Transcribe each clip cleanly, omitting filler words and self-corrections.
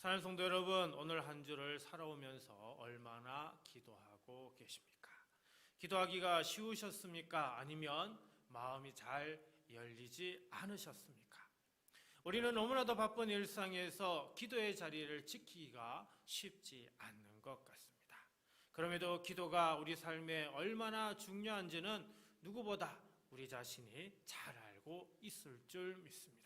사랑하는 성도 여러분, 오늘 한 주를 살아오면서 얼마나 기도하고 계십니까? 기도하기가 쉬우셨습니까? 아니면 마음이 잘 열리지 않으셨습니까? 우리는 너무나도 바쁜 일상에서 기도의 자리를 지키기가 쉽지 않는 것 같습니다. 그럼에도 기도가 우리 삶에 얼마나 중요한지는 누구보다 우리 자신이 잘 알고 있을 줄 믿습니다.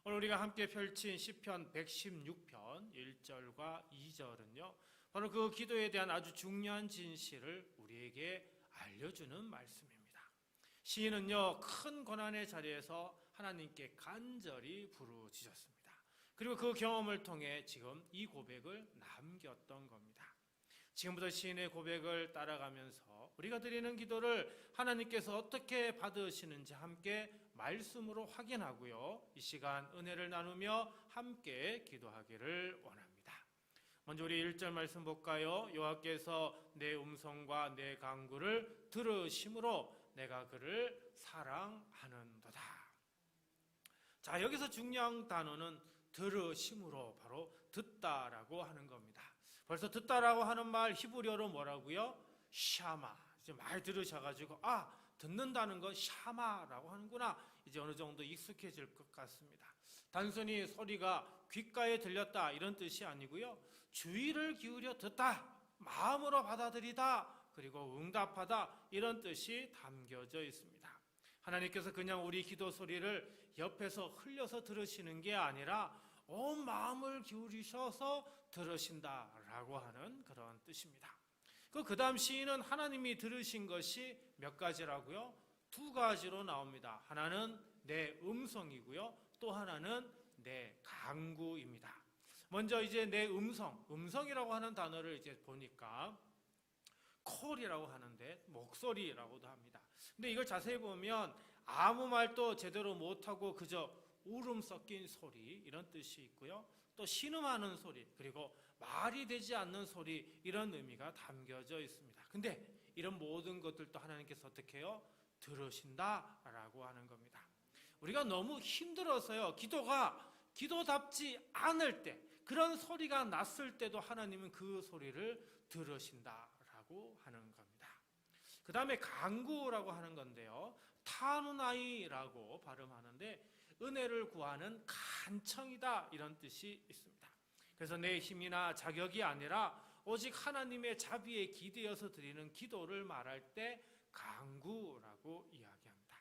오늘 우리가 함께 펼친 시편 116편 1절과 2절은요, 바로 그 기도에 대한 아주 중요한 진실을 우리에게 알려주는 말씀입니다. 시인은요, 큰 고난의 자리에서 하나님께 간절히 부르짖었습니다. 그리고 그 경험을 통해 지금 이 고백을 남겼던 겁니다. 지금부터 시인의 고백을 따라가면서 우리가 드리는 기도를 하나님께서 어떻게 받으시는지 함께 말씀으로 확인하고요, 이 시간 은혜를 나누며 함께 기도하기를 원합니다. 먼저 우리 1절 말씀 볼까요? 여호와께서 내 음성과 내 간구를 들으심으로 내가 그를 사랑하는도다. 자, 여기서 중요한 단어는 들으심으로, 바로 듣다라고 하는 겁니다. 벌써 듣다라고 하는 말 히브리어로 뭐라고요? 샤마. 이제 많이 들으셔가지고 듣는다는 건 샤마라고 하는구나, 이제 어느 정도 익숙해질 것 같습니다. 단순히 소리가 귓가에 들렸다 이런 뜻이 아니고요, 주의를 기울여 듣다, 마음으로 받아들이다, 그리고 응답하다, 이런 뜻이 담겨져 있습니다. 하나님께서 그냥 우리 기도 소리를 옆에서 흘려서 들으시는 게 아니라 온 마음을 기울이셔서 들으신다라고 하는 그런 뜻입니다. 그 다음 시인은 하나님이 들으신 것이 몇 가지라고요? 두 가지로 나옵니다. 하나는 내 음성이고요, 또 하나는 내 간구입니다. 먼저 이제 내 음성이라고 하는 단어를 이제 보니까 콜이라고 하는데 목소리라고도 합니다. 근데 이걸 자세히 보면 아무 말도 제대로 못하고 그저 울음 섞인 소리, 이런 뜻이 있고요, 또 신음하는 소리, 그리고 말이 되지 않는 소리, 이런 의미가 담겨져 있습니다. 근데 이런 모든 것들도 하나님께서 어떻게 해요? 들으신다라고 하는 겁니다. 우리가 너무 힘들어서요, 기도답지 않을 때, 그런 소리가 났을 때도 하나님은 그 소리를 들으신다라고 하는 겁니다. 그 다음에 간구라고 하는 건데요, 타누나이라고 발음하는데 은혜를 구하는 간청이다, 이런 뜻이 있습니다. 그래서 내 힘이나 자격이 아니라 오직 하나님의 자비에 기대어서 드리는 기도를 말할 때 간구라고 이야기합니다.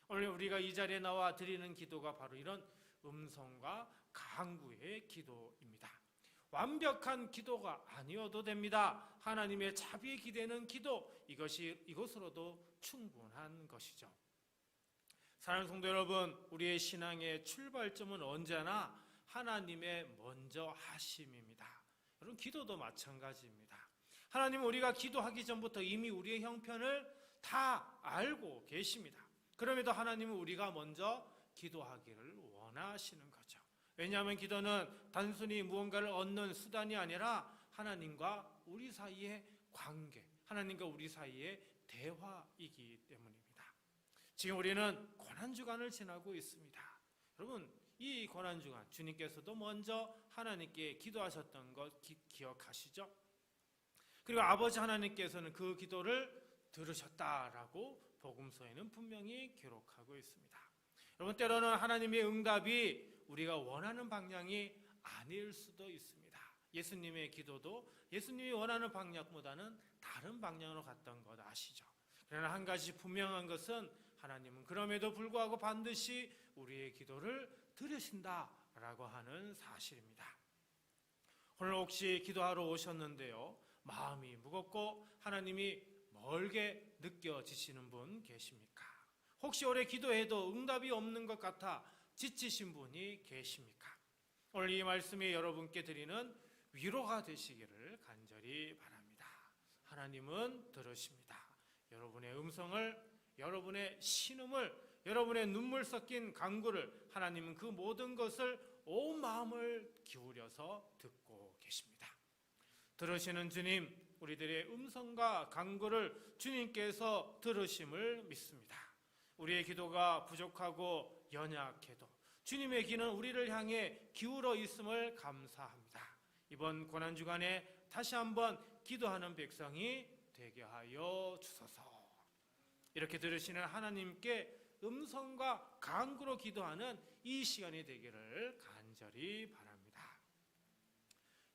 오늘 우리가 이 자리에 나와 드리는 기도가 바로 이런 음성과 간구의 기도입니다. 완벽한 기도가 아니어도 됩니다. 하나님의 자비에 기대는 기도, 이것으로도 충분한 것이죠. 사랑하는 성도 여러분, 우리의 신앙의 출발점은 언제나 하나님의 먼저 하심입니다. 여러분, 기도도 마찬가지입니다. 하나님은 우리가 기도하기 전부터 이미 우리의 형편을 다 알고 계십니다. 그럼에도 하나님은 우리가 먼저 기도하기를 원하시는 거죠. 왜냐하면 기도는 단순히 무언가를 얻는 수단이 아니라 하나님과 우리 사이의 관계, 하나님과 우리 사이의 대화이기 때문입니다. 지금 우리는 고난주간을 지나고 있습니다. 여러분, 이 고난주간 주님께서도 먼저 하나님께 기도하셨던 것 기억하시죠? 그리고 아버지 하나님께서는 그 기도를 들으셨다라고 복음서에는 분명히 기록하고 있습니다. 여러분, 때로는 하나님의 응답이 우리가 원하는 방향이 아닐 수도 있습니다. 예수님의 기도도 예수님이 원하는 방향보다는 다른 방향으로 갔던 것 아시죠? 그러나 한 가지 분명한 것은 하나님은 그럼에도 불구하고 반드시 우리의 기도를 들으신다라고 하는 사실입니다. 오늘 혹시 기도하러 오셨는데요, 마음이 무겁고 하나님이 멀게 느껴지시는 분 계십니까? 혹시 오래 기도해도 응답이 없는 것 같아 지치신 분이 계십니까? 오늘 이 말씀이 여러분께 드리는 위로가 되시기를 간절히 바랍니다. 하나님은 들으십니다. 여러분의 음성을, 여러분의 신음을, 여러분의 눈물 섞인 간구를 하나님은 그 모든 것을 온 마음을 기울여서 듣고 계십니다. 들으시는 주님, 우리들의 음성과 간구를 주님께서 들으심을 믿습니다. 우리의 기도가 부족하고 연약해도, 주님의 귀는 우리를 향해 기울어 있음을 감사합니다. 이번 고난주간에 다시 한번 기도하는 백성이 되게 하여 주소서. 이렇게 들으시는 하나님께 음성과 간구로 기도하는 이 시간이 되기를 간절히 바랍니다.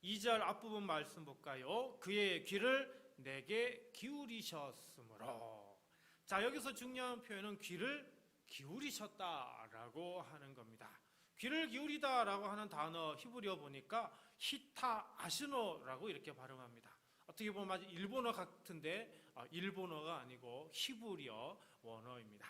2절 앞부분 말씀 볼까요? 그의 귀를 내게 기울이셨으므로. 자, 여기서 중요한 표현은 귀를 기울이셨다라고 하는 겁니다. 귀를 기울이다라고 하는 단어 히브리어 보니까 히타 아시노라고 이렇게 발음합니다. 어떻게 보면 일본어 같은데 일본어가 아니고 히브리어 원어입니다.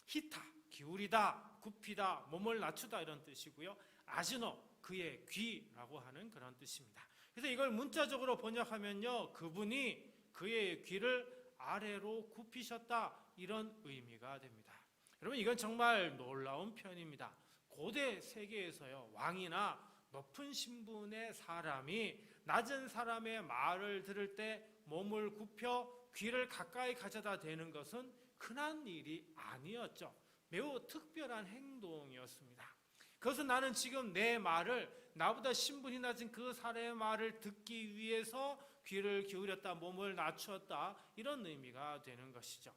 히타, 기울이다, 굽히다, 몸을 낮추다 이런 뜻이고요. 아시노, 그의 귀라고 하는 그런 뜻입니다. 그래서 이걸 문자적으로 번역하면요, 그분이 그의 귀를 아래로 굽히셨다 이런 의미가 됩니다. 여러분, 이건 정말 놀라운 표현입니다. 고대 세계에서요, 왕이나 높은 신분의 사람이 낮은 사람의 말을 들을 때 몸을 굽혀 귀를 가까이 가져다 대는 것은 흔한 일이 아니었죠. 매우 특별한 행동이었습니다. 그것은 나는 지금 내 말을, 나보다 신분이 낮은 그 사람의 말을 듣기 위해서 귀를 기울였다, 몸을 낮추었다 이런 의미가 되는 것이죠.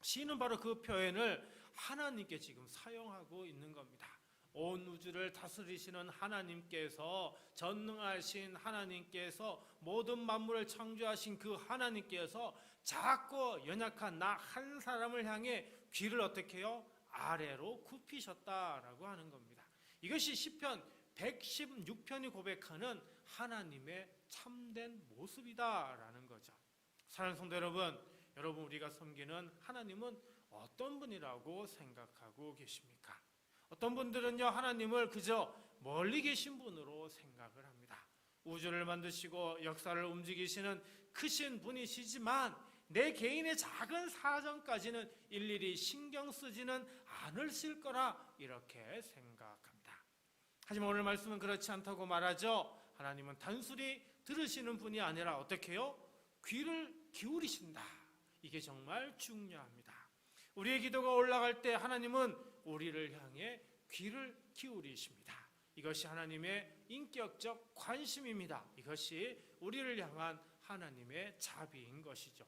시인은 바로 그 표현을 하나님께 지금 사용하고 있는 겁니다. 온 우주를 다스리시는 하나님께서, 전능하신 하나님께서, 모든 만물을 창조하신 그 하나님께서 작고 연약한 나 한 사람을 향해 귀를 어떻게 해요? 아래로 굽히셨다라고 하는 겁니다. 이것이 시편 116편이 고백하는 하나님의 참된 모습이다라는 거죠. 사랑하는 성도 여러분, 우리가 섬기는 하나님은 어떤 분이라고 생각하고 계십니까? 어떤 분들은요, 하나님을 그저 멀리 계신 분으로 생각을 합니다. 우주를 만드시고 역사를 움직이시는 크신 분이시지만 내 개인의 작은 사정까지는 일일이 신경 쓰지는 않으실 거라 이렇게 생각합니다. 하지만 오늘 말씀은 그렇지 않다고 말하죠. 하나님은 단순히 들으시는 분이 아니라 어떻게 해요? 귀를 기울이신다. 이게 정말 중요합니다. 우리의 기도가 올라갈 때 하나님은 우리를 향해 귀를 기울이십니다. 이것이 하나님의 인격적 관심입니다. 이것이 우리를 향한 하나님의 자비인 것이죠.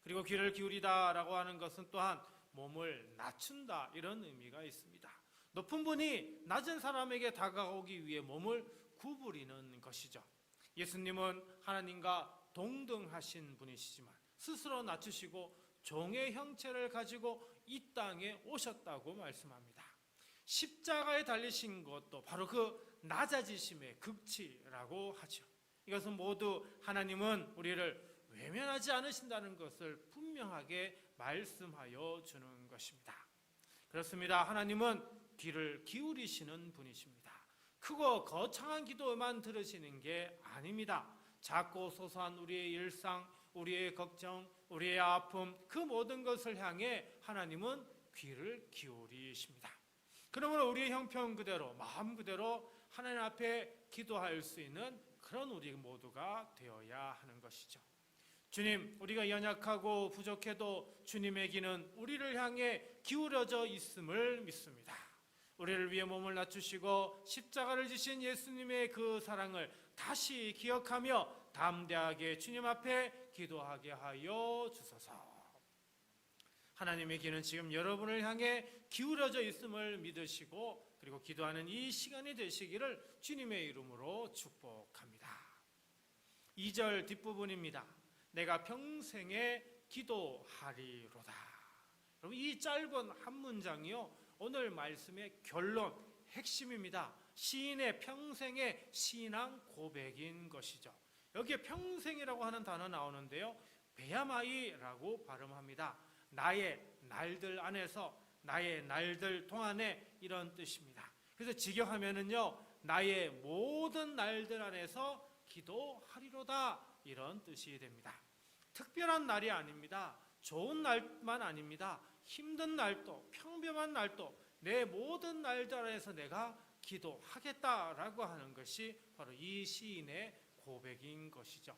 그리고 귀를 기울이다라고 하는 것은 또한 몸을 낮춘다 이런 의미가 있습니다. 높은 분이 낮은 사람에게 다가오기 위해 몸을 구부리는 것이죠. 예수님은 하나님과 동등하신 분이시지만 스스로 낮추시고 종의 형체를 가지고 이 땅에 오셨다고 말씀합니다. 십자가에 달리신 것도 바로 그 낮아지심의 극치라고 하죠. 이것은 모두 하나님은 우리를 외면하지 않으신다는 것을 분명하게 말씀하여 주는 것입니다. 그렇습니다. 하나님은 귀를 기울이시는 분이십니다. 크고 거창한 기도만 들으시는 게 아닙니다. 작고 소소한 우리의 일상, 우리의 걱정, 우리의 아픔, 그 모든 것을 향해 하나님은 귀를 기울이십니다. 그러므로 우리의 형편 그대로, 마음 그대로 하나님 앞에 기도할 수 있는 그런 우리 모두가 되어야 하는 것이죠. 주님, 우리가 연약하고 부족해도 주님의 귀는 우리를 향해 기울어져 있음을 믿습니다. 우리를 위해 몸을 낮추시고 십자가를 지신 예수님의 그 사랑을 다시 기억하며 담대하게 주님 앞에 기도하게 하여 주소서. 하나님의 귀는 지금 여러분을 향해 기울어져 있음을 믿으시고 그리고 기도하는 이 시간이 되시기를 주님의 이름으로 축복합니다. 2절 뒷부분입니다. 내가 평생에 기도하리로다. 여러분, 이 짧은 한 문장이요, 오늘 말씀의 결론, 핵심입니다. 시인의 평생의 신앙 고백인 것이죠. 여기에 평생이라고 하는 단어 나오는데요, 베야마이라고 발음합니다. 나의 날들 안에서, 나의 날들 동안에 이런 뜻입니다. 그래서 직역하면은요, 나의 모든 날들 안에서 기도하리로다 이런 뜻이 됩니다. 특별한 날이 아닙니다. 좋은 날만 아닙니다. 힘든 날도, 평범한 날도 내 모든 날들 안에서 내가 기도하겠다라고 하는 것이 바로 이 시인의 고백인 것이죠.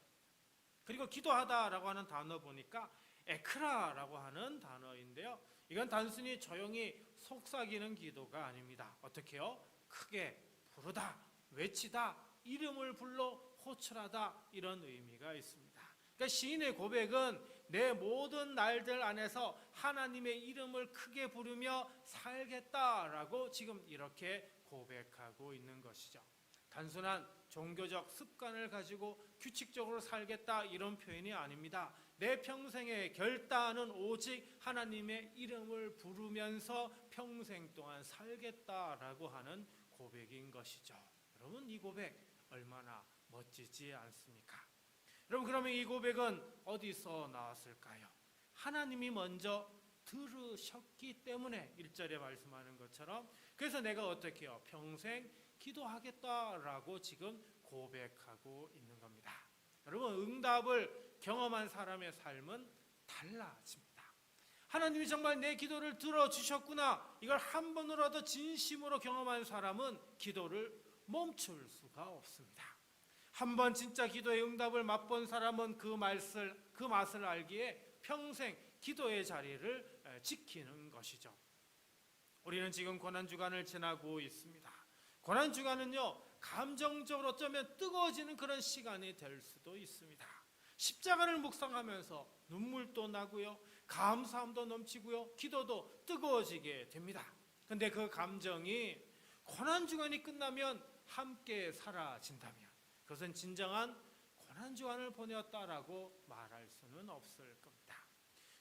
그리고 기도하다라고 하는 단어 보니까 에크라라고 하는 단어인데요, 이건 단순히 조용히 속삭이는 기도가 아닙니다. 어떻게요? 크게 부르다, 외치다, 이름을 불러 호출하다, 이런 의미가 있습니다. 그러니까 시인의 고백은 내 모든 날들 안에서 하나님의 이름을 크게 부르며 살겠다라고 지금 이렇게 고백하고 있는 것이죠. 단순한 종교적 습관을 가지고 규칙적으로 살겠다, 이런 표현이 아닙니다. 내 평생의 결단은 오직 하나님의 이름을 부르면서 평생 동안 살겠다라고 하는 고백인 것이죠. 여러분, 이 고백 얼마나 멋지지 않습니까? 여러분, 그러면 이 고백은 어디서 나왔을까요? 하나님이 먼저 들으셨기 때문에 1절에 말씀하는 것처럼, 그래서 내가 어떻게 해요? 평생 기도하겠다라고 지금 고백하고 있는 겁니다. 여러분, 응답을 경험한 사람의 삶은 달라집니다. 하나님이 정말 내 기도를 들어주셨구나, 이걸 한 번으로라도 진심으로 경험한 사람은 기도를 멈출 수가 없습니다. 한 번 진짜 기도의 응답을 맛본 사람은 그 맛을 알기에 평생 기도의 자리를 지키는 것이죠. 우리는 지금 고난주간을 지나고 있습니다. 고난주간은요, 감정적으로 어쩌면 뜨거워지는 그런 시간이 될 수도 있습니다. 십자가를 묵상하면서 눈물도 나고요, 감사함도 넘치고요, 기도도 뜨거워지게 됩니다. 근데 그 감정이 고난주간이 끝나면 함께 사라진다면 그것은 진정한 고난주간을 보내었다라고 말할 수는 없을 겁니다.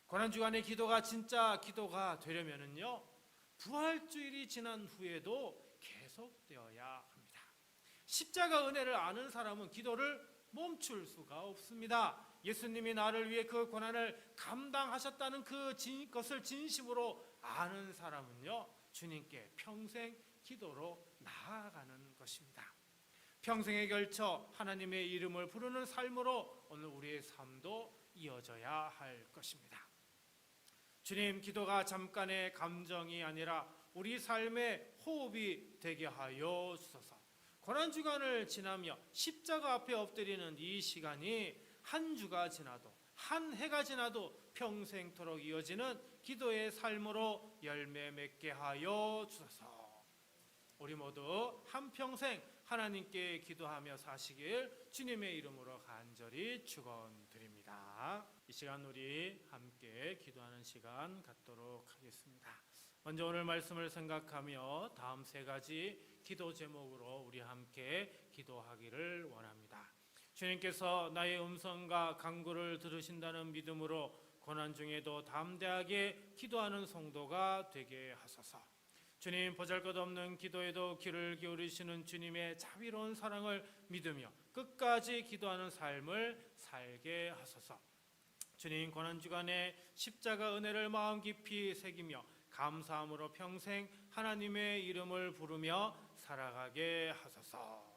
고난주간의 기도가 진짜 기도가 되려면은요, 부활주일이 지난 후에도 계속되어야 합니다. 십자가 은혜를 아는 사람은 기도를 멈출 수가 없습니다. 예수님이 나를 위해 그 고난을 감당하셨다는 그것을 진심으로 아는 사람은요, 주님께 평생 기도로 나아가는 것입니다. 평생에 걸쳐 하나님의 이름을 부르는 삶으로 오늘 우리의 삶도 이어져야 할 것입니다. 주님, 기도가 잠깐의 감정이 아니라 우리 삶의 호흡이 되게 하여 주소서. 고난주간을 지나며 십자가 앞에 엎드리는 이 시간이 한 주가 지나도, 한 해가 지나도 평생토록 이어지는 기도의 삶으로 열매 맺게 하여 주소서. 우리 모두 한평생 하나님께 기도하며 사시길 주님의 이름으로 간절히 축원드립니다. 이 시간 우리 함께 기도하는 시간 갖도록 하겠습니다. 먼저 오늘 말씀을 생각하며 다음 세 가지 기도 제목으로 우리 함께 기도하기를 원합니다. 주님께서 나의 음성과 간구를 들으신다는 믿음으로 고난 중에도 담대하게 기도하는 성도가 되게 하소서. 주님, 보잘것없는 기도에도 귀를 기울이시는 주님의 자비로운 사랑을 믿으며 끝까지 기도하는 삶을 살게 하소서. 주님, 고난주간에 십자가 은혜를 마음 깊이 새기며 감사함으로 평생 하나님의 이름을 부르며 살아가게 하소서.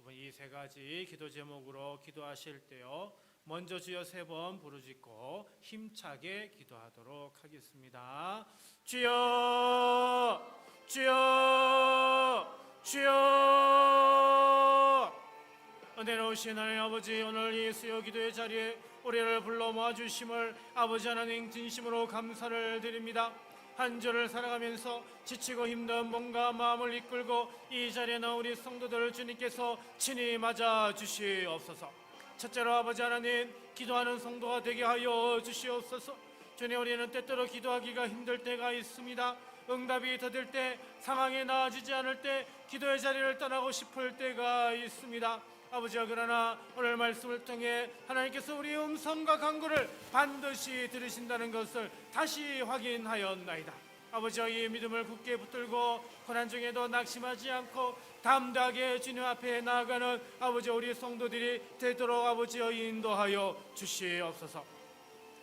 이 세 가지 기도 제목으로 기도하실 때요, 먼저 주여 세 번 부르짖고 힘차게 기도하도록 하겠습니다. 주여, 주여, 주여. 은혜로우신 하나님 아버지, 오늘 이 수요 기도의 자리에 우리를 불러 모아주심을 아버지 하나님 진심으로 감사를 드립니다. 한 주를 살아가면서 지치고 힘든 몸과 마음을 이끌고 이 자리에 나온 우리 성도들을 주님께서 친히 맞아 주시옵소서. 첫째로 아버지 하나님, 기도하는 성도가 되게 하여 주시옵소서. 주님, 우리는 때때로 기도하기가 힘들 때가 있습니다. 응답이 더딜 때, 상황이 나아지지 않을 때, 기도의 자리를 떠나고 싶을 때가 있습니다. 아버지야, 그러나 오늘 말씀을 통해 하나님께서 우리의 음성과 간구를 반드시 들으신다는 것을 다시 확인하였나이다. 아버지와 이 믿음을 굳게 붙들고 고난 중에도 낙심하지 않고 담대하게 주님 앞에 나아가는 아버지 우리 성도들이 되도록 아버지여 인도하여 주시옵소서.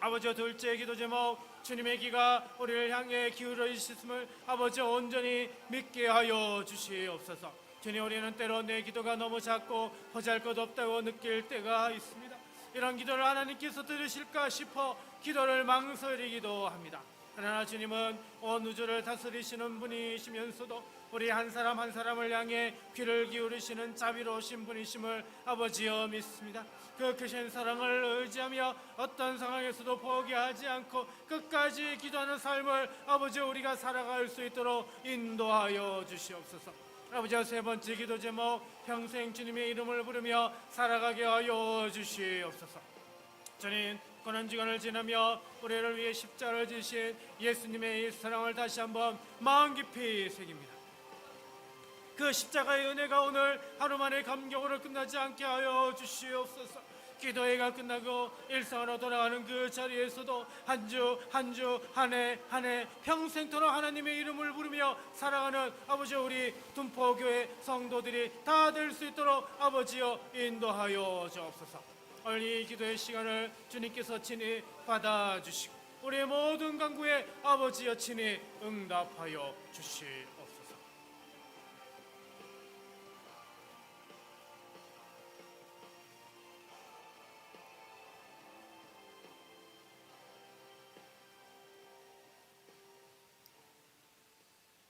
아버지와 둘째 기도 제목, 주님의 귀가 우리를 향해 기울어 있음을 아버지 온전히 믿게 하여 주시옵소서. 주님, 우리는 때로 내 기도가 너무 작고 보잘것없다고 느낄 때가 있습니다. 이런 기도를 하나님께서 들으실까 싶어 기도를 망설이기도 합니다. 그러나 주님은 온 우주를 다스리시는 분이시면서도 우리 한 사람 한 사람을 향해 귀를 기울이시는 자비로우신 분이심을 아버지여 믿습니다. 그 크신 사랑을 의지하며 어떤 상황에서도 포기하지 않고 끝까지 기도하는 삶을 아버지 우리가 살아갈 수 있도록 인도하여 주시옵소서. 아버지와 세 번째 기도 제목, 평생 주님의 이름을 부르며 살아가게 하여 주시옵소서. 주님, 고난주간을 지나며 우리를 위해 십자가를 지신 예수님의 이 사랑을 다시 한번 마음 깊이 새깁니다. 그 십자가의 은혜가 오늘 하루 만에 감격으로 끝나지 않게 하여 주시옵소서. 기도회가 끝나고 일상으로 돌아가는 그 자리에서도 한 주 한 해 평생토록 하나님의 이름을 부르며 살아가는 아버지 우리 둔포교회 성도들이 다 될 수 있도록 아버지여 인도하여 주옵소서. 오늘 이 기도의 시간을 주님께서 친히 받아주시고 우리의 모든 간구에 아버지여 친히 응답하여 주시옵소서.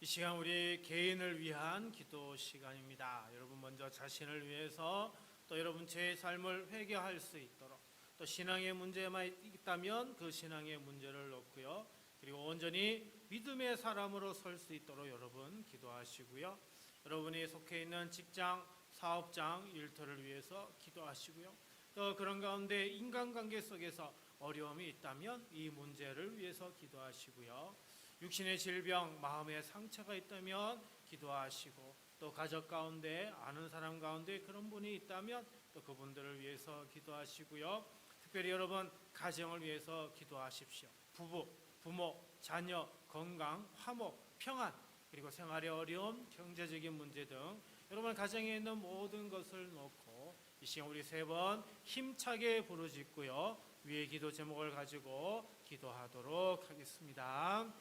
이 시간 우리 개인을 위한 기도 시간입니다. 여러분 먼저 자신을 위해서 또 여러분 제 삶을 회개할 수 있도록 또 신앙의 문제만 있다면 그 신앙의 문제를 놓고요. 그리고 온전히 믿음의 사람으로 설 수 있도록 여러분 기도하시고요. 여러분이 속해 있는 직장, 사업장, 일터를 위해서 기도하시고요. 또 그런 가운데 인간관계 속에서 어려움이 있다면 이 문제를 위해서 기도하시고요. 육신의 질병, 마음의 상처가 있다면 기도하시고 또 가족 가운데 아는 사람 가운데 그런 분이 있다면 또 그분들을 위해서 기도하시고요. 특별히 여러분 가정을 위해서 기도하십시오. 부부, 부모, 자녀, 건강, 화목, 평안 그리고 생활의 어려움, 경제적인 문제 등 여러분 가정에 있는 모든 것을 놓고 이 시간 우리 세 번 힘차게 부르짖고요. 위의 기도 제목을 가지고 기도하도록 하겠습니다.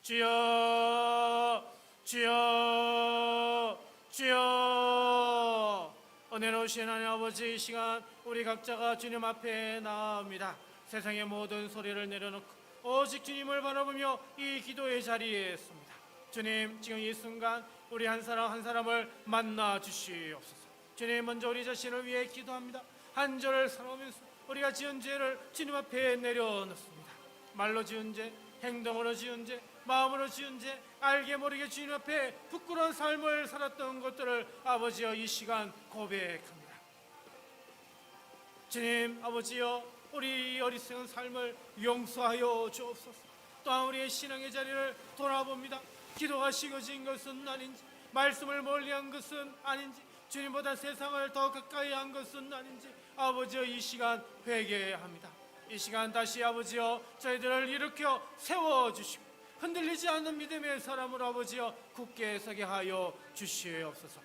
주여, 주여, 주여. 은혜로우신 하나님 아버지, 이 시간 우리 각자가 주님 앞에 나옵니다. 세상의 모든 소리를 내려놓고 오직 주님을 바라보며 이 기도의 자리에 섭니다. 주님, 지금 이 순간 우리 한 사람 한 사람을 만나 주시옵소서. 주님, 먼저 우리 자신을 위해 기도합니다. 한 절을 살아오면서 우리가 지은 죄를 주님 앞에 내려놓습니다. 말로 지은 죄, 행동으로 지은 죄, 마음으로 지은 죄, 알게 모르게 주님 앞에 부끄러운 삶을 살았던 것들을 아버지여 이 시간 고백합니다. 주님 아버지여, 우리 어리석은 삶을 용서하여 주옵소서. 또한 우리의 신앙의 자리를 돌아봅니다. 기도가 식어진 것은 아닌지, 말씀을 멀리한 것은 아닌지, 주님보다 세상을 더 가까이 한 것은 아닌지 아버지여 이 시간 회개합니다. 이 시간 다시 아버지여 저희들을 일으켜 세워주시고 흔들리지 않는 믿음의 사람으로 아버지여 굳게 서게 하여 주시옵소서.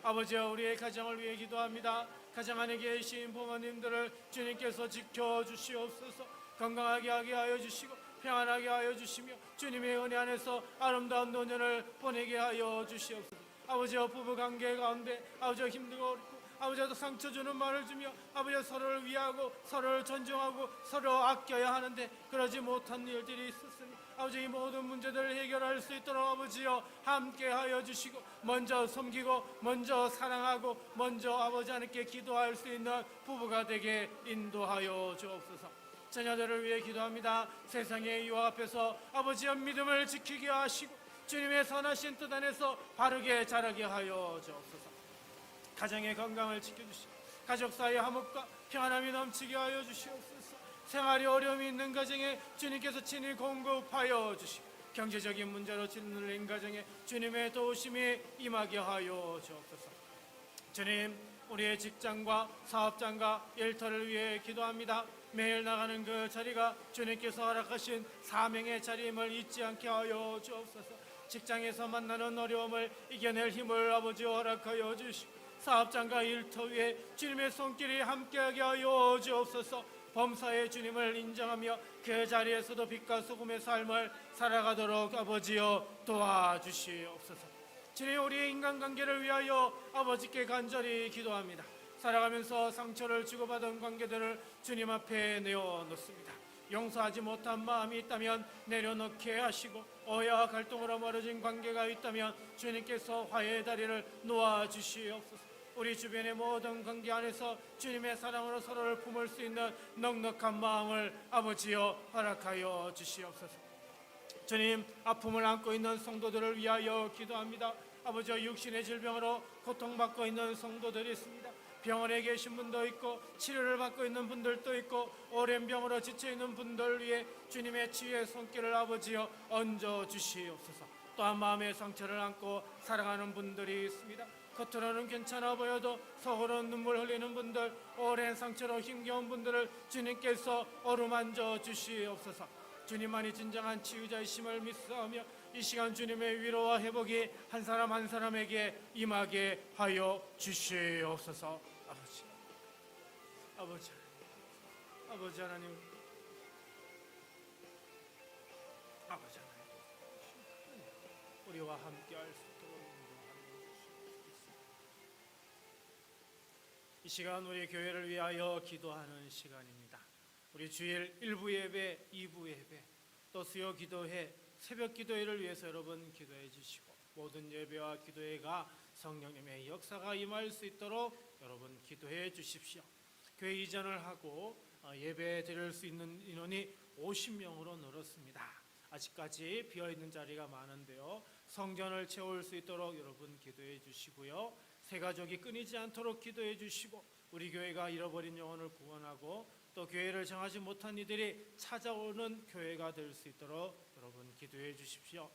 아버지여 우리의 가정을 위해 기도합니다. 가정 안에 계신 부모님들을 주님께서 지켜주시옵소서. 건강하게 하게 하여 주시고 평안하게 하여 주시며 주님의 은혜 안에서 아름다운 노년을 보내게 하여 주시옵소서. 아버지여 부부관계 가운데 아버지여 힘들고 어렵고 아버지도 상처 주는 말을 주며 아버지 서로를 위하고 서로를 존중하고 서로 아껴야 하는데 그러지 못한 일들이 있었으니 아버지 이 모든 문제들을 해결할 수 있도록 아버지여 함께하여 주시고 먼저 섬기고 먼저 사랑하고 먼저 아버지 하나님께 기도할 수 있는 부부가 되게 인도하여 주옵소서. 자녀들을 위해 기도합니다. 세상의 유혹 앞에서 아버지의 믿음을 지키게 하시고 주님의 선하신 뜻 안에서 바르게 자라게 하여 주옵소서. 가정의 건강을 지켜주시고 가족 사이의 화목과 평안함이 넘치게 하여 주시옵소서. 생활이 어려움이 있는 가정에 주님께서 친히 공급하여 주시고 경제적인 문제로 짓눌린 가정에 주님의 도우심이 임하게 하여 주옵소서. 주님, 우리의 직장과 사업장과 일터를 위해 기도합니다. 매일 나가는 그 자리가 주님께서 허락하신 사명의 자리임을 잊지 않게 하여 주옵소서. 직장에서 만나는 어려움을 이겨낼 힘을 아버지 허락하여 주시고 사업장과 일터 위에 주님의 손길이 함께하게 하여 주옵소서. 범사의 주님을 인정하며 그 자리에서도 빛과 소금의 삶을 살아가도록 아버지여 도와주시옵소서. 주님, 우리의 인간관계를 위하여 아버지께 간절히 기도합니다. 살아가면서 상처를 주고받은 관계들을 주님 앞에 내어놓습니다. 용서하지 못한 마음이 있다면 내려놓게 하시고, 오해와 갈등으로 멀어진 관계가 있다면 주님께서 화해의 다리를 놓아주시옵소서. 우리 주변의 모든 관계 안에서 주님의 사랑으로 서로를 품을 수 있는 넉넉한 마음을 아버지여 허락하여 주시옵소서. 주님, 아픔을 안고 있는 성도들을 위하여 기도합니다. 아버지여, 육신의 질병으로 고통받고 있는 성도들이 있습니다. 병원에 계신 분도 있고 치료를 받고 있는 분들도 있고 오랜 병으로 지쳐있는 분들 위해 주님의 치유의 손길을 아버지여 얹어 주시옵소서. 또한 마음의 상처를 안고 살아가는 분들이 있습니다. 겉으로는 괜찮아 보여도 속으로는 눈물 흘리는 분들, 오랜 상처로 힘겨운 분들을 주님께서 어루만져 주시옵소서. 주님만이 진정한 치유자이심을 믿사오며 이 시간 주님의 위로와 회복이 한 사람 한 사람에게 임하게 하여 주시옵소서. 아버지 하나님, 우리와 함께 할 수 있도록 인도하여 주시옵소서. 이 시간 우리 교회를 위하여 기도하는 시간입니다. 우리 주일 1부 예배, 2부 예배, 또 수요 기도회, 새벽 기도회를 위해서 여러분 기도해 주시고, 모든 예배와 기도회가 성령님의 역사가 임할 수 있도록 여러분 기도해 주십시오. 교회 이전을 하고 예배 드릴 수 있는 인원이 50명으로 늘었습니다. 아직까지 비어있는 자리가 많은데요, 성전을 채울 수 있도록 여러분 기도해 주시고요, 새 가족이 끊이지 않도록 기도해 주시고, 우리 교회가 잃어버린 영혼을 구원하고 또 교회를 정하지 못한 이들이 찾아오는 교회가 될 수 있도록 여러분 기도해 주십시오.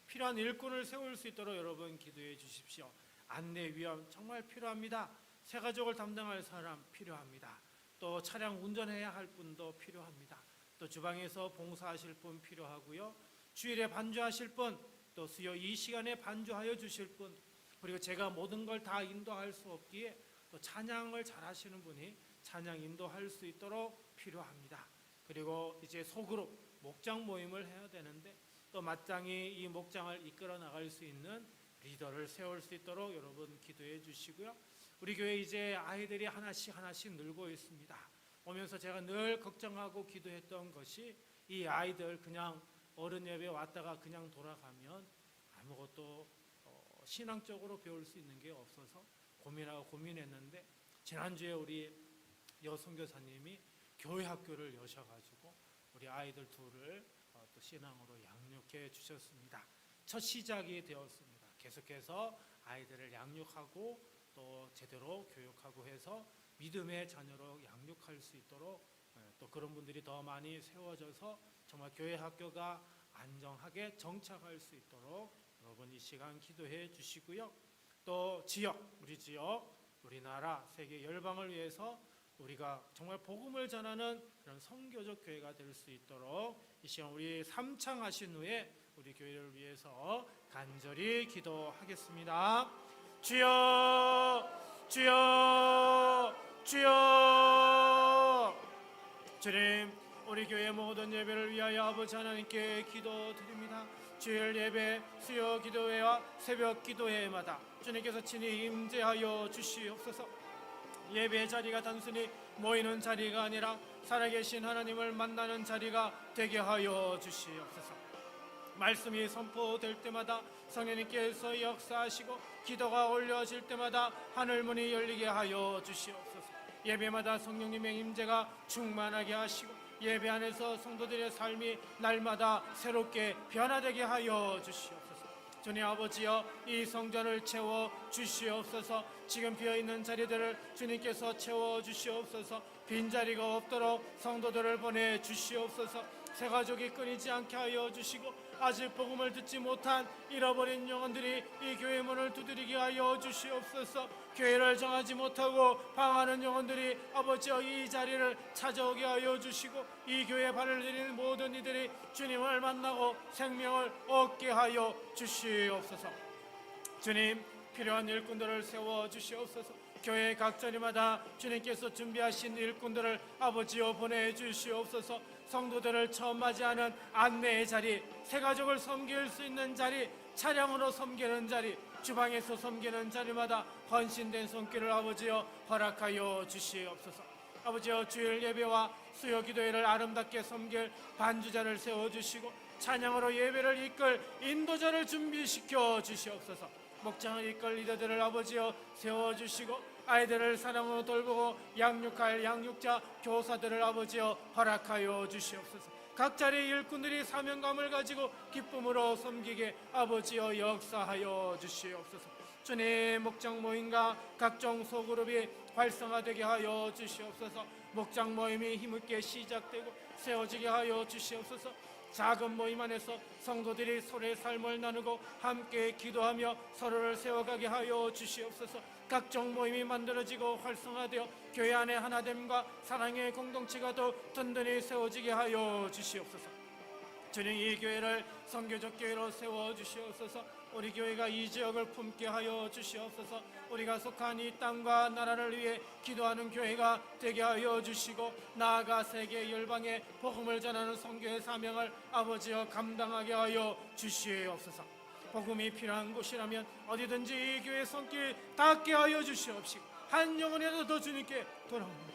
필요한 일꾼을 세울 수 있도록 여러분 기도해 주십시오. 안내 위험 정말 필요합니다. 새 가족을 담당할 사람 필요합니다. 또 차량 운전해야 할 분도 필요합니다. 또 주방에서 봉사하실 분 필요하고요, 주일에 반주하실 분, 또 수요 이 시간에 반주하여 주실 분, 그리고 제가 모든 걸 다 인도할 수 없기에 또 찬양을 잘 하시는 분이 찬양 인도할 수 있도록 필요합니다. 그리고 이제 소그룹 목장 모임을 해야 되는데 또 마땅히 이 목장을 이끌어 나갈 수 있는 리더를 세울 수 있도록 여러분 기도해 주시고요. 우리 교회 이제 아이들이 하나씩 늘고 있습니다. 오면서 제가 늘 걱정하고 기도했던 것이, 이 아이들 그냥 어른 예배 왔다가 그냥 돌아가면 아무것도 신앙적으로 배울 수 있는 게 없어서 고민했는데, 지난주에 우리 여선교사님이 교회 학교를 여셔가지고 우리 아이들 둘을 또 신앙으로 양육해 주셨습니다. 첫 시작이 되었습니다. 계속해서 아이들을 양육하고 또 제대로 교육하고 해서 믿음의 자녀로 양육할 수 있도록, 또 그런 분들이 더 많이 세워져서 정말 교회 학교가 안정하게 정착할 수 있도록 여러분 이 시간 기도해 주시고요. 또 우리 지역, 우리나라, 세계 열방을 위해서 우리가 정말 복음을 전하는 그런 선교적 교회가 될 수 있도록 이 시간 우리 삼창하신 후에 우리 교회를 위해서 간절히 기도하겠습니다. 주여, 주여, 주여. 주님, 우리 교회 모든 예배를 위하여 아버지 하나님께 기도드립니다. 주일 예배, 수요 기도회와 새벽 기도회마다 주님께서 친히 임재하여 주시옵소서. 예배 자리가 단순히 모이는 자리가 아니라 살아계신 하나님을 만나는 자리가 되게 하여 주시옵소서. 말씀이 선포될 때마다 성령님께서 역사하시고, 기도가 올려질 때마다 하늘문이 열리게 하여 주시옵소서. 예배마다 성령님의 임재가 충만하게 하시고, 예배 안에서 성도들의 삶이 날마다 새롭게 변화되게 하여 주시옵소서. 주님 아버지여, 이 성전을 채워 주시옵소서. 지금 비어있는 자리들을 주님께서 채워 주시옵소서. 빈자리가 없도록 성도들을 보내 주시옵소서. 새 가족이 끊이지 않게 하여 주시고, 아직 복음을 듣지 못한 잃어버린 영혼들이 이 교회 문을 두드리게 하여 주시옵소서. 교회를 정하지 못하고 방황하는 영혼들이 아버지여 이 자리를 찾아오게 하여 주시고, 이 교회에 발을 들이는 모든 이들이 주님을 만나고 생명을 얻게 하여 주시옵소서. 주님, 필요한 일꾼들을 세워 주시옵소서. 교회 각 자리마다 주님께서 준비하신 일꾼들을 아버지여 보내주시옵소서. 성도들을 처음 맞이하는 안내의 자리, 새 가족을 섬길 수 있는 자리, 차량으로 섬기는 자리, 주방에서 섬기는 자리마다 헌신된 손길을 아버지여 허락하여 주시옵소서. 아버지여, 주일 예배와 수요 기도회를 아름답게 섬길 반주자를 세워주시고 찬양으로 예배를 이끌 인도자를 준비시켜 주시옵소서. 목장을 이끌 리더들을 아버지여 세워주시고 아이들을 사랑으로 돌보고 양육할 양육자 교사들을 아버지여 허락하여 주시옵소서. 각 자리의 일꾼들이 사명감을 가지고 기쁨으로 섬기게 아버지여 역사하여 주시옵소서. 주님, 목장 모임과 각종 소그룹이 활성화되게 하여 주시옵소서. 목장 모임이 힘있게 시작되고 세워지게 하여 주시옵소서. 작은 모임 안에서 성도들이 서로의 삶을 나누고 함께 기도하며 서로를 세워가게 하여 주시옵소서. 각종 모임이 만들어지고 활성화되어 교회 안의 하나됨과 사랑의 공동체가 더 든든히 세워지게 하여 주시옵소서. 주님, 이 교회를 선교적 교회로 세워주시옵소서. 우리 교회가 이 지역을 품게 하여 주시옵소서. 우리가 속한 이 땅과 나라를 위해 기도하는 교회가 되게 하여 주시고 나아가 세계 열방에 복음을 전하는 선교의 사명을 아버지여 감당하게 하여 주시옵소서. 복음이 필요한 곳이라면 어디든지 이 교회 손길 닿게 하여 주시옵시고 한 영혼이라도 더 주님께 돌아옵니다.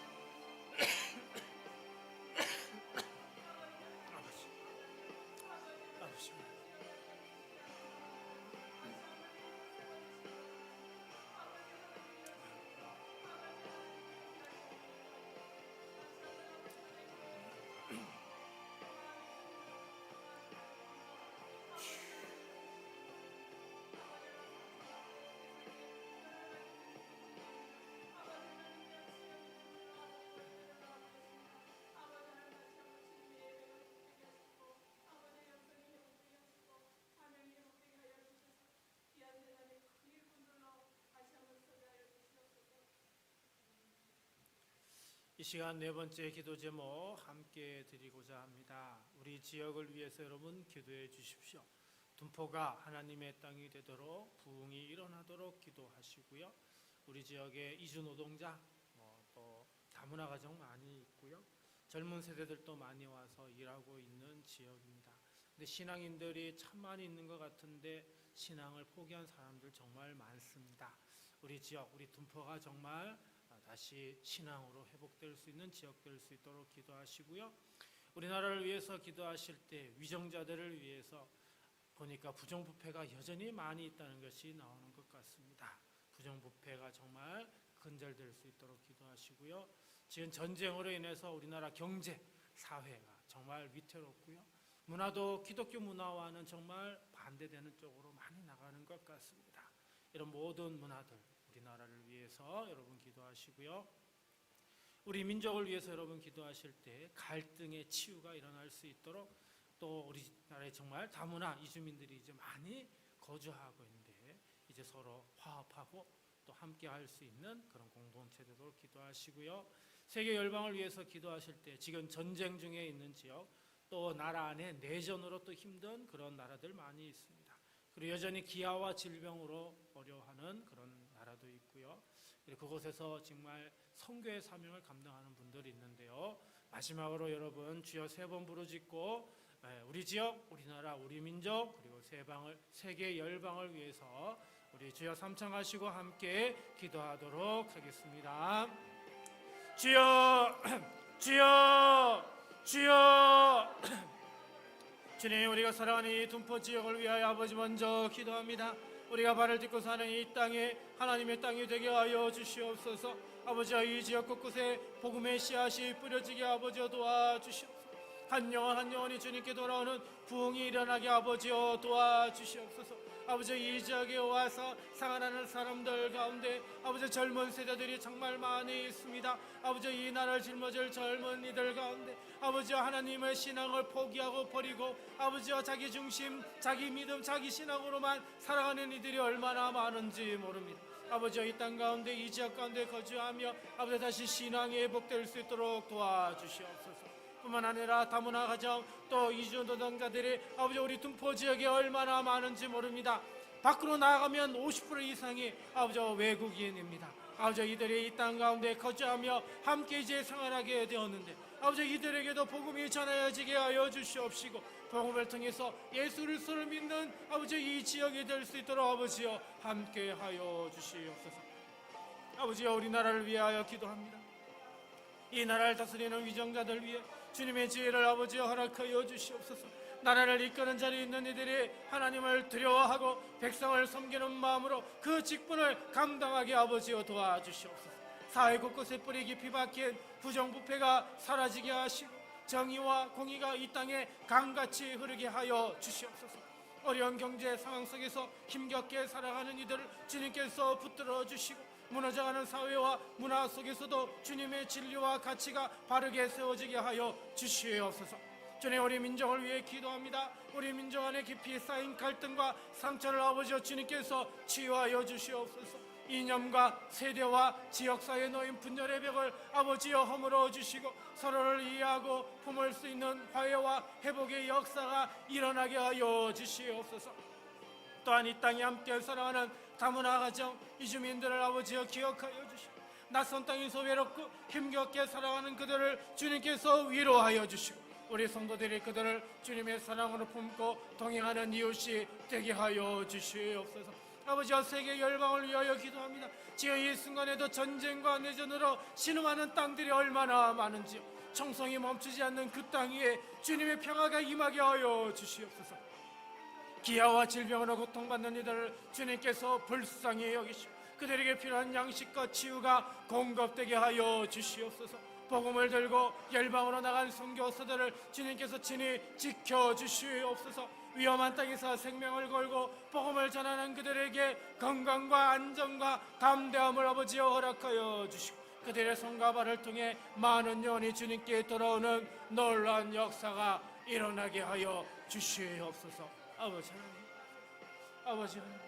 이 시간 네 번째 기도 제목 함께 드리고자 합니다. 우리 지역을 위해서 여러분 기도해 주십시오. 둔포가 하나님의 땅이 되도록 부흥이 일어나도록 기도하시고요. 우리 지역에 이주 노동자 또 다문화 가정 많이 있고요. 젊은 세대들도 많이 와서 일하고 있는 지역입니다. 근데 신앙인들이 참 많이 있는 것 같은데 신앙을 포기한 사람들 정말 많습니다. 우리 지역, 우리 둔포가 정말 다시 신앙으로 회복될 수 있는 지역 될 수 있도록 기도하시고요. 우리나라를 위해서 기도하실 때 위정자들을 위해서 보니까 부정부패가 여전히 많이 있다는 것이 나오는 것 같습니다. 부정부패가 정말 근절될 수 있도록 기도하시고요. 지금 전쟁으로 인해서 우리나라 경제, 사회가 정말 위태롭고요. 문화도 기독교 문화와는 정말 반대되는 쪽으로 많이 나가는 것 같습니다. 이런 모든 문화들 우리나라를 위해서 여러분 기도하시고요. 우리 민족을 위해서 여러분 기도하실 때 갈등의 치유가 일어날 수 있도록 또 우리나라에 정말 다문화 이주민들이 이제 많이 거주하고 있는데 이제 서로 화합하고 또 함께 할 수 있는 그런 공동체 되도록 기도하시고요. 세계 열방을 위해서 기도하실 때 지금 전쟁 중에 있는 지역 또 나라 안에 내전으로 또 힘든 그런 나라들 많이 있습니다. 그리고 여전히 기아와 질병으로 어려워하는 그런 나라도 있고요. 그리고 그곳에서 정말 선교의 사명을 감당하는 분들이 있는데요. 마지막으로 여러분 주여 세 번 부르짖고 우리 지역, 우리나라, 우리 민족 그리고 세계 열방을 위해서 우리 주여 삼창하시고 함께 기도하도록 하겠습니다. 주여, 주여, 주여. 주님, 우리가 사랑하는 이 둔포 지역을 위하여 아버지 먼저 기도합니다. 우리가 발을 딛고 사는 이 땅에 하나님의 땅이 되게 하여 주시옵소서. 아버지와 이 지역 곳곳에 복음의 씨앗이 뿌려지게 아버지여 도와주시옵소서. 한 영혼 한 영혼이 주님께 돌아오는 부흥이 일어나게 아버지여 도와주시옵소서. 아버지 이 지역에 와서 상하는 사람들 가운데 아버지 젊은 세대들이 정말 많이 있습니다. 아버지 이 나라를 짊어질 젊은이들 가운데 아버지와 하나님의 신앙을 포기하고 버리고 아버지와 자기 중심, 자기 믿음, 자기 신앙으로만 살아가는 이들이 얼마나 많은지 모릅니다. 아버지와 이 땅 가운데 이 지역 가운데 거주하며 아버지 다시 신앙이 회복될 수 있도록 도와주시옵소서. 뿐만 아니라 다문화 가정 또 이주 노동자들이 아버지 우리 둔포 지역에 얼마나 많은지 모릅니다. 밖으로 나가면 50% 이상이 아버지 외국인입니다. 아버지 이들이 이 땅 가운데 거주하며 함께 이제 생활하게 되었는데 아버지 이들에게도 복음이 전하여지게 하여 주시옵시고 복음을 통해서 예수 그리스도를 믿는 아버지 이 지역이 될 수 있도록 아버지여 함께 하여 주시옵소서. 아버지여 우리나라를 위하여 기도합니다. 이 나라를 다스리는 위정자들 위해 주님의 지혜를 아버지여 허락하여 주시옵소서. 나라를 이끄는 자리에 있는 이들이 하나님을 두려워하고 백성을 섬기는 마음으로 그 직분을 감당하게 아버지여 도와주시옵소서. 사회 곳곳에 뿌리 깊이 박힌 부정부패가 사라지게 하시고 정의와 공의가 이 땅에 강같이 흐르게 하여 주시옵소서. 어려운 경제 상황 속에서 힘겹게 살아가는 이들을 주님께서 붙들어 주시고 무너져가는 사회와 문화 속에서도 주님의 진리와 가치가 바르게 세워지게 하여 주시옵소서. 주님, 우리 민족을 위해 기도합니다. 우리 민족 안에 깊이 쌓인 갈등과 상처를 아버지여 주님께서 치유하여 주시옵소서. 이념과 세대와 지역사회에 놓인 분열의 벽을 아버지여 허물어 주시고 서로를 이해하고 품을 수 있는 화해와 회복의 역사가 일어나게 하여 주시옵소서. 또한 이 땅에 함께 살아가는 다문화 가정 이주민들을 아버지여 기억하여 주시고 낯선 땅에서 외롭고 힘겹게 살아가는 그들을 주님께서 위로하여 주시고 우리 성도들이 그들을 주님의 사랑으로 품고 동행하는 이웃이 되게 하여 주시옵소서. 아버지와 세계 열방을 위하여 기도합니다. 지금 이 순간에도 전쟁과 내전으로 신음하는 땅들이 얼마나 많은지요. 청성이 멈추지 않는 그 땅 위에 주님의 평화가 임하게 하여 주시옵소서. 기아와 질병으로 고통받는 이들을 주님께서 불쌍히 여기시고 그들에게 필요한 양식과 치유가 공급되게 하여 주시옵소서. 복음을 들고 열방으로 나간 선교사들을 주님께서 친히 지켜주시옵소서. 위험한 땅에서 생명을 걸고 복음을 전하는 그들에게 건강과 안정과 담대함을 아버지여 허락하여 주시고 그들의 손과 발을 통해 많은 영혼이 주님께 돌아오는 놀라운 역사가 일어나게 하여 주시옵소서. 아버지 하나님, 아버지 하나님,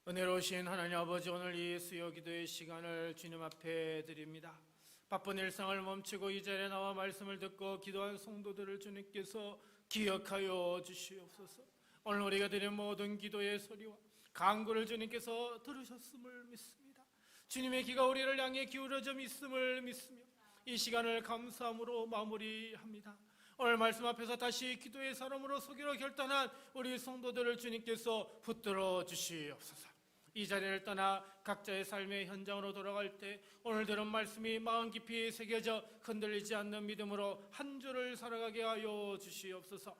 은혜로우신 하나님 아버지, 오늘 이 수요 기도의 시간을 주님 앞에 드립니다. 바쁜 일상을 멈추고 이 자리에 나와 말씀을 듣고 기도한 성도들을 주님께서 기억하여 주시옵소서. 오늘 우리가 드린 모든 기도의 소리와 간구를 주님께서 들으셨음을 믿습니다. 주님의 귀가 우리를 향해 기울어져 있음을 믿으며 이 시간을 감사함으로 마무리합니다. 오늘 말씀 앞에서 다시 기도의 사람으로 서기로 결단한 우리 성도들을 주님께서 붙들어 주시옵소서. 이 자리를 떠나 각자의 삶의 현장으로 돌아갈 때 오늘 들은 말씀이 마음 깊이 새겨져 흔들리지 않는 믿음으로 한 주를 살아가게 하여 주시옵소서.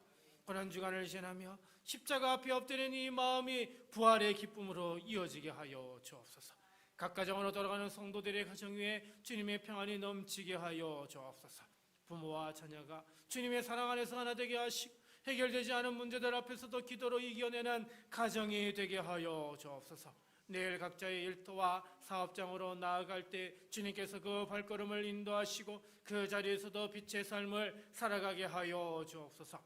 고난주간을 지나며 십자가 앞에 엎드린 이 마음이 부활의 기쁨으로 이어지게 하여 주옵소서. 각 가정으로 돌아가는 성도들의 가정 위에 주님의 평안이 넘치게 하여 주옵소서. 부모와 자녀가 주님의 사랑 안에서 하나 되게 하시고 해결되지 않은 문제들 앞에서도 기도로 이겨내는 가정이 되게 하여 주옵소서. 내일 각자의 일터와 사업장으로 나아갈 때 주님께서 그 발걸음을 인도하시고 그 자리에서도 빛의 삶을 살아가게 하여 주옵소서.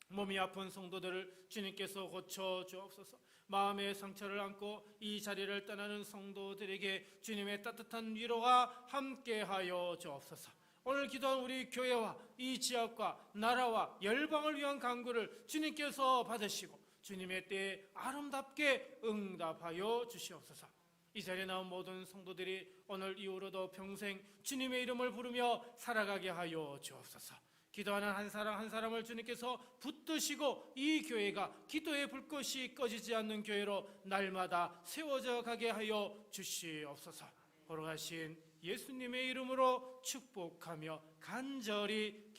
몸이 아픈 성도들을 주님께서 고쳐 주옵소서. 마음의 상처를 안고 이 자리를 떠나는 성도들에게 주님의 따뜻한 위로가 함께하여 주옵소서. 오늘 기도한 우리 교회와 이 지역과 나라와 열방을 위한 간구를 주님께서 받으시고 주님의 때에 아름답게 응답하여 주시옵소서. 이 자리에 나온 모든 성도들이 오늘 이후로도 평생 주님의 이름을 부르며 살아가게 하여 주옵소서. 기도하는 한 사람 한 사람을 주님께서 붙드시고 이 교회가 기도의 불꽃이 꺼지지 않는 교회로 날마다 세워져 가게 하여 주시옵소서. 걸어가신 예수님의 이름으로 축복하며 간절히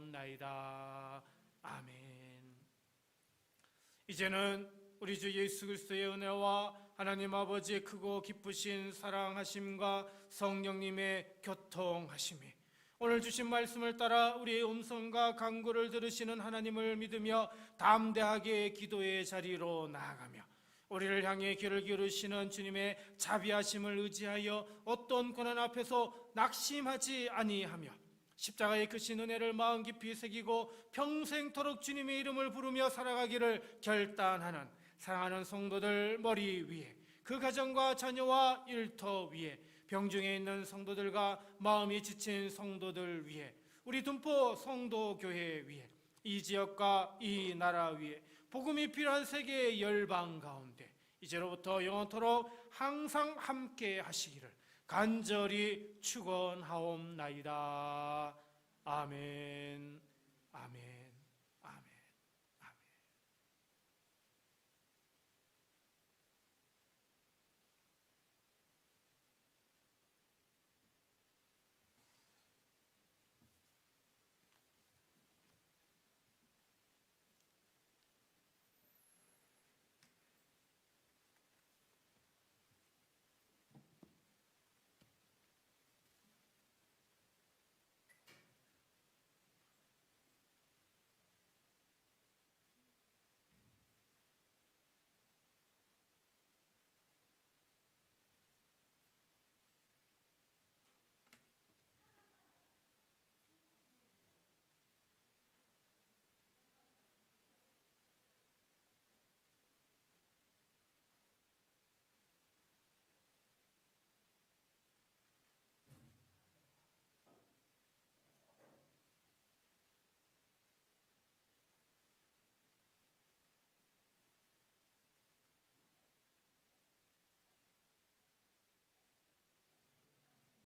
기도하옵나이다. 아멘. 이제는 우리 주 예수 그리스도의 은혜와 하나님 아버지의 크고 기쁘신 사랑하심과 성령님의 교통하심이 오늘 주신 말씀을 따라 우리의 음성과 간구를 들으시는 하나님을 믿으며 담대하게 기도의 자리로 나아가며 우리를 향해 귀를 기울이시는 주님의 자비하심을 의지하여 어떤 고난 앞에서 낙심하지 아니하며 십자가의 크신 은혜를 마음 깊이 새기고 평생토록 주님의 이름을 부르며 살아가기를 결단하는 사랑하는 성도들 머리 위에 그 가정과 자녀와 일터 위에 병중에 있는 성도들과 마음이 지친 성도들 위에 우리 둔포 성도교회 위에 이 지역과 이 나라 위에 복음이 필요한 세계의 열방 가운데 이제로부터 영원토록 항상 함께 하시기를 간절히 축원하옵나이다. 아멘. 아멘.